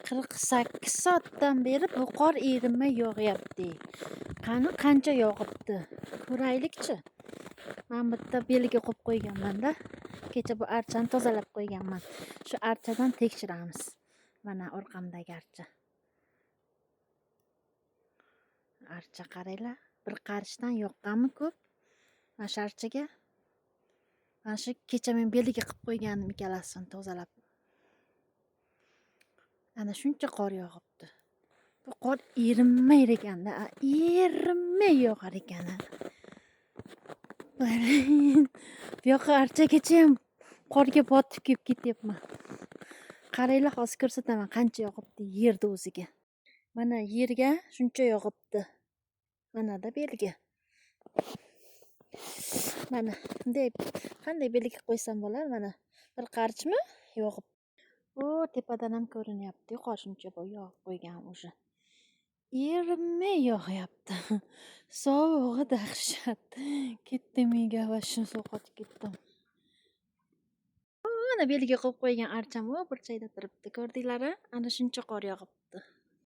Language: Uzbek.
48 soatdan beri bu qor erinmay yog'yapti. Qancha yog'ibdi? Ko'raylikchi. Men bitta belgi qo'yib qo'yganman-da. Kecha bu archani tozalab qo'yganman. Shu archadan tekshiramiz. Mana orqamdagi archa. Archa qaranglar. Bir qarishdan yoqqanmi ko'p? Mana shu archaga. Mana shu kecha men belgi qilib qo'yganim ikkalasini tozalab. Ana shuncha qor yog'ibdi. Bu qor erinmayar ekanda, erinmay yog'ar ekan. Bu yoqqa archagacha ham qorga botib kelib ketyapman. Qaranglar, hozir ko'rsataman qancha yog'ibdi yerda o'ziga. Mana yerga shuncha yog'ibdi. Mana-da belgi. Mana bunday qanday belgi qo'ysam bo'lar? Mana bir qarchmi yog'ib. O, tepadan ham ko'rinyapti. Qor shuncha yog'ib qo'ygan o'sha. Erinmay yog'yapti. Sovug'i dahshat. Ketdim uyga va shu sovqotib ketdim. Mana belgi qo'yib qo'ygan archam burchakda turibdi. Ko'rdinglar-a? Ana shuncha qor yog'ibdi.